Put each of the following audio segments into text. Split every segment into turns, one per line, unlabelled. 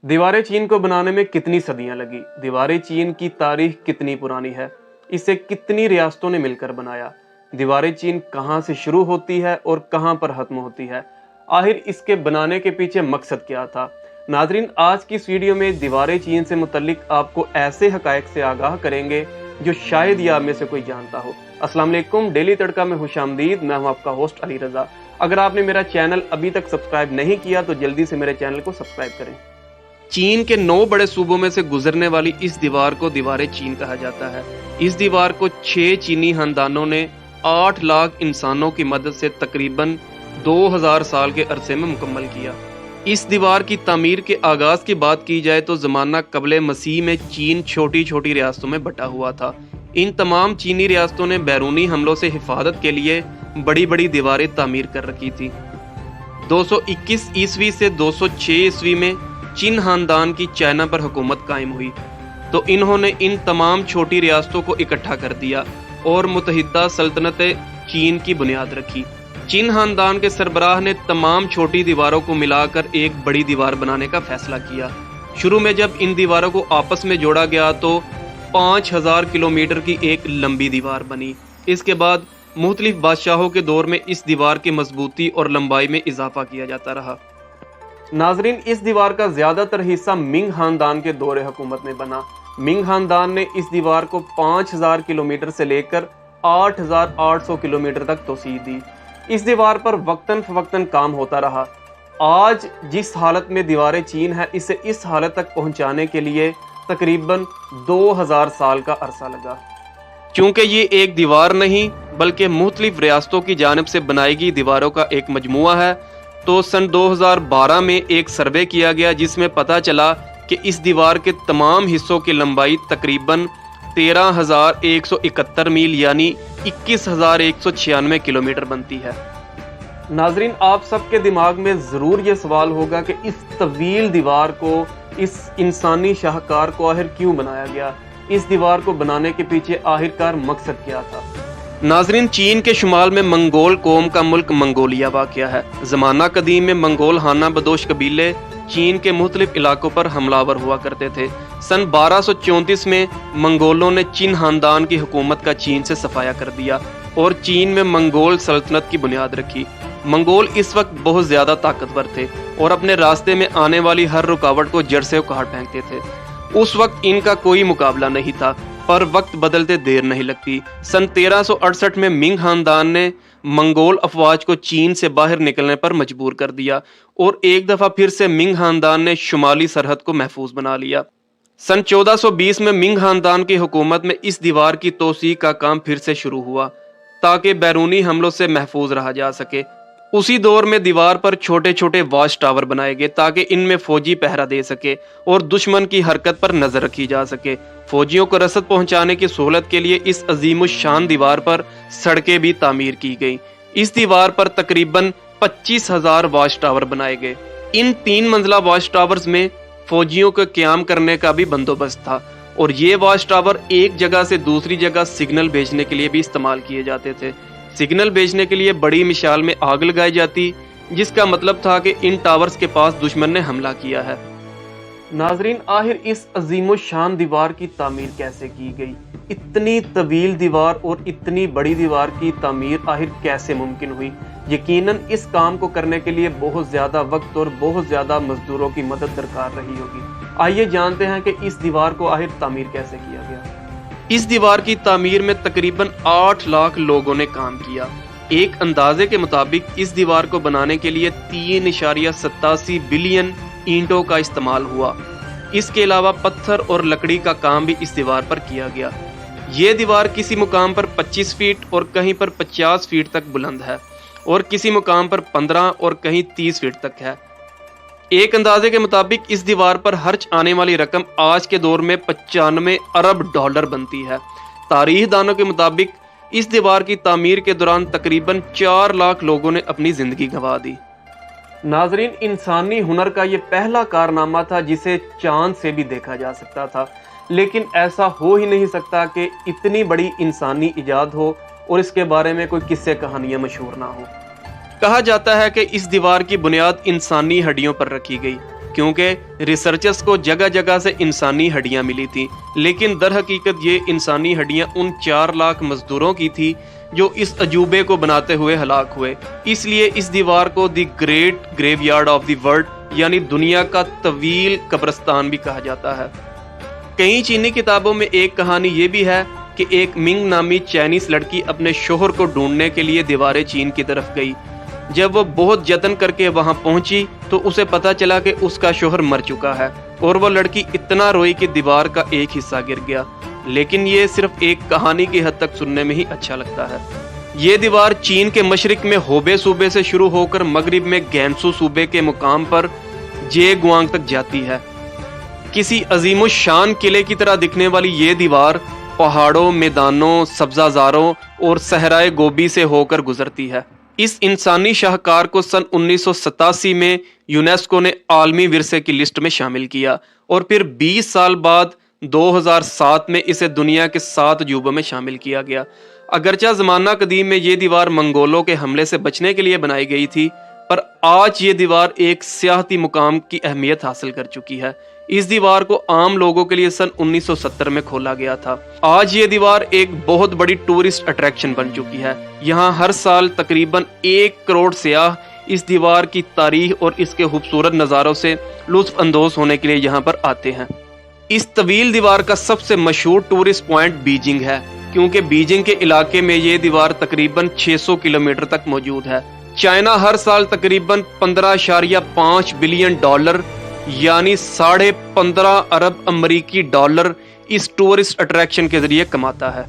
दीवारें चीन को बनाने में कितनी सदियां लगी। दीवारें चीन की तारीख कितनी पुरानी है, इसे कितनी रियासतों ने मिलकर बनाया। दीवारें चीन कहां से शुरू होती है और कहां पर खत्म होती है, आखिर इसके बनाने के पीछे मकसद क्या था। नाजरीन, आज की इस वीडियो में दीवारें चीन से मुतल्लिक आपको ऐसे हकायक से आगाह करेंगे जो शायद ये आप में से कोई जानता हो। अस्सलाम वालेकुम, डेली तड़का में खुशामदीद। मैं हूं आपका होस्ट अली रजा। अगर आपने मेरा चैनल अभी तक सब्सक्राइब नहीं किया तो जल्दी से मेरे चैनल को सब्सक्राइब करें। चीन के 9 बड़े सूबों में से गुजरने वाली इस दीवार को दीवारें चीन कहा जाता है। इस दीवार को 6 चीनी खानदानों ने 8 लाख इंसानों की मदद से तकरीबन 2000 साल के अरसे में मुकम्मल किया। इस दीवार की तामीर के आगाज की बात की जाए तो ज़माना कबले मसीह में चीन छोटी छोटी रियासतों में बटा हुआ था। इन तमाम चीनी रियासतों ने बैरूनी हमलों से हिफाजत के लिए बड़ी बड़ी दीवारें तामीर कर रखी थी। 221 ईस्वी से 206 ईस्वी में चिन खानदान की चाइना पर हुकूमत कायम हुई तो इन्होंने इन तमाम छोटी रियासतों को इकट्ठा कर दिया और मुत्तहिदा सल्तनत चीन की बुनियाद रखी। चिन खानदान के सरबराह ने तमाम छोटी दीवारों को मिलाकर एक बड़ी दीवार बनाने का फैसला किया। शुरू में जब इन दीवारों को आपस में जोड़ा गया तो 5000 किलोमीटर की एक लंबी दीवार बनी। इसके बाद मुख्तलिफ बादशाहों के दौर में इस दीवार की मजबूती और लंबाई में इजाफा किया जाता रहा। नाजरीन, इस दीवार का ज्यादातर हिस्सा मिंग खानदान के दौरे हुकूमत में बना। मिंग खानदान ने इस दीवार को 5000 किलोमीटर से लेकर 8800 किलोमीटर तक तोसी दी। इस दीवार पर वक्तन फवक्तन काम होता रहा। आज जिस हालत में दीवारें चीन है, इसे इस हालत तक पहुंचाने के लिए तकरीबन 2000 साल का अरसा लगा। चूंकि ये एक दीवार नहीं बल्कि मुख्तलिफ रियासतों की जानिब से बनाई गई दीवारों का एक मजमुआ है, तो सन 2012 में एक सर्वे किया गया जिसमें पता चला कि इस दीवार के तमाम हिस्सों की लंबाई तकरीबन 13,171 मील यानी 21,196 किलोमीटर बनती है। नाजरीन, आप सबके दिमाग में ज़रूर ये सवाल होगा कि इस तवील दीवार को, इस इंसानी शाहकार को आखिर क्यों बनाया गया। इस दीवार को बनाने के पीछे आखिरकार मकसद क्या था। नाजरीन, चीन के शुमाल में मंगोल कौम का मुल्क मंगोलिया वाक़या है। ज़माना कदीम में मंगोल खाना बदोश कबीले चीन के मुख्तलिफ इलाकों पर हमलावर हुआ करते थे। सन 1234 में मंगोलों ने चिन खानदान की हुकूमत का चीन से सफाया कर दिया और चीन में मंगोल सल्तनत की बुनियाद रखी। मंगोल इस वक्त बहुत ज़्यादा ताकतवर थे और अपने रास्ते में आने वाली हर रुकावट को जड़ से उखाड़ फेंकते थे। उस वक्त इनका कोई मुकाबला नहीं था, पर वक्त बदलते देर नहीं लगती। सन 1368 में मिंग खानदान ने मंगोल अफवाज को चीन से बाहर निकलने पर मजबूर कर दिया और एक दफा फिर से मिंग खानदान ने शुमाली सरहद को महफूज बना लिया। सन 1420 में मिंग खानदान की हुकूमत में इस दीवार की तोसी का काम फिर से शुरू हुआ ताकि बैरूनी हमलों से महफूज रहा जा सके। उसी दौर में दीवार पर छोटे छोटे वॉच टावर बनाए गए ताकि इनमें फौजी पहरा दे सके और दुश्मन की हरकत पर नजर रखी जा सके। फौजियों को रसद पहुंचाने की सहूलत के लिए इस अजीमुशान दीवार पर सड़कें भी तामीर की गई। इस दीवार पर तकरीबन 25,000 वॉच टावर बनाए गए। इन 3 मंजिला वॉच टावर्स में फौजियों को क्याम करने का भी बंदोबस्त था और ये वॉच टावर एक जगह से दूसरी जगह सिग्नल भेजने के लिए भी इस्तेमाल किए जाते थे। सिग्नल भेजने के लिए बड़ी मिसाल में आग लगाई जाती, जिसका मतलब था कि इन टावर्स के पास दुश्मन ने हमला किया है। नाजरीन, आखिर इस अजीमुशान दीवार की तामीर कैसे की गई। इतनी तवील दीवार और इतनी बड़ी दीवार की तामीर आखिर कैसे मुमकिन हुई। यकीनन इस काम को करने के लिए बहुत ज़्यादा वक्त और बहुत ज़्यादा मजदूरों की मदद दरकार रही होगी। आइए जानते हैं कि इस दीवार को आखिर तामीर कैसे किया गया। इस दीवार की तामीर में तकरीबन 8 लाख लोगों ने काम किया। एक अंदाजे के मुताबिक इस दीवार को बनाने के लिए 3.87 बिलियन ईंटों का इस्तेमाल हुआ। इसके अलावा पत्थर और लकड़ी का काम भी इस दीवार पर किया गया। ये दीवार किसी मुकाम पर 25 फीट और कहीं पर 50 फीट तक बुलंद है और किसी मुकाम पर 15 और कहीं 30 फीट तक है। एक अंदाजे के मुताबिक इस दीवार पर खर्च आने वाली रकम आज के दौर में 95 अरब डॉलर बनती है। तारीख दानों के मुताबिक इस दीवार की तामीर के दौरान तकरीबन 4 लाख लोगों ने अपनी जिंदगी गंवा दी। नाजरीन, इंसानी हुनर का ये पहला कारनामा था जिसे चांद से भी देखा जा सकता था, लेकिन ऐसा हो ही नहीं सकता कि इतनी बड़ी इंसानी इजाद हो और इसके बारे में कोई किस्से कहानियां मशहूर ना हो। कहा जाता है कि इस दीवार की बुनियाद इंसानी हड्डियों पर रखी गई। क्योंकि रिसर्चर्स को जगह जगह से इंसानी हड्डियां मिली थी, लेकिन दर हकीकत ये इंसानी हड्डियां उन 4 लाख मजदूरों की थी जो इस अजूबे को बनाते हुए हलाक हुए। इसलिए इस दीवार को the great graveyard of the world यानी दुनिया का तवील कब्रिस्तान भी कहा जाता है। कई चीनी किताबों में एक कहानी ये भी है कि एक मिंग नामी चाइनीज लड़की अपने शोहर को ढूंढने के लिए दीवारे चीन की तरफ गई। जब वो बहुत जतन करके वहां पहुंची तो उसे पता चला कि उसका शोहर मर चुका है और वो लड़की इतना रोई कि दीवार का एक हिस्सा गिर गया। लेकिन ये सिर्फ एक कहानी की हद तक सुनने में ही अच्छा लगता है। ये दीवार चीन के मशरिक में होबे सूबे से शुरू होकर मगरिब में गैंसू सूबे के मुकाम पर जेगुआंग तक जाती है। किसी अजीमो शान किले की तरह दिखने वाली ये दीवार पहाड़ों, मैदानों, सब्जाजारों और सहराए गोबी से होकर गुजरती है। इस इंसानी शाहकार को सन 1987 में यूनेस्को ने आलमी विरसे की लिस्ट में शामिल किया और फिर 20 साल बाद 2007 में इसे दुनिया के 7 अजूबों में शामिल किया गया। अगरचा ज़माना कदीम में ये दीवार मंगोलों के हमले से बचने के लिए बनाई गई थी, पर आज ये दीवार एक सियाहती मुकाम की अहमियत हासिल कर चुकी है। इस दीवार को आम लोगों के लिए सन 1970 में खोला गया था। आज ये दीवार एक बहुत बड़ी टूरिस्ट अट्रैक्शन बन चुकी है। यहाँ हर साल तकरीबन 1 करोड़ सियाह इस दीवार की तारीख और इसके खूबसूरत नज़ारों से लुत्फ अंदोज होने के लिए यहाँ पर आते हैं। इस तवील दीवार का सबसे मशहूर टूरिस्ट पॉइंट बीजिंग है, क्योंकि बीजिंग के इलाके में ये दीवार तकरीबन 600 किलोमीटर तक मौजूद है। चाइना हर साल तकरीबन 15.5 बिलियन डॉलर यानी 15.5 अरब अमरीकी डॉलर इस टूरिस्ट अट्रैक्शन के जरिए कमाता है।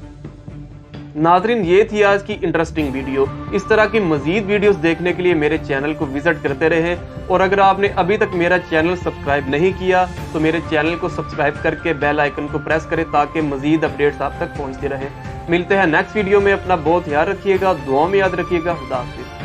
नाज़रीन, ये थी आज की इंटरेस्टिंग वीडियो। इस तरह की मजीद वीडियोस देखने के लिए मेरे चैनल को विजिट करते रहें और अगर आपने अभी तक मेरा चैनल सब्सक्राइब नहीं किया तो मेरे चैनल को सब्सक्राइब करके बेल आइकन को प्रेस करें ताकि मजीद अपडेट्स आप तक पहुंचते रहें। मिलते हैं नेक्स्ट वीडियो में। अपना बहुत ख्याल रखिएगा, दुआ में याद रखिएगा। खुदा हाफिज़।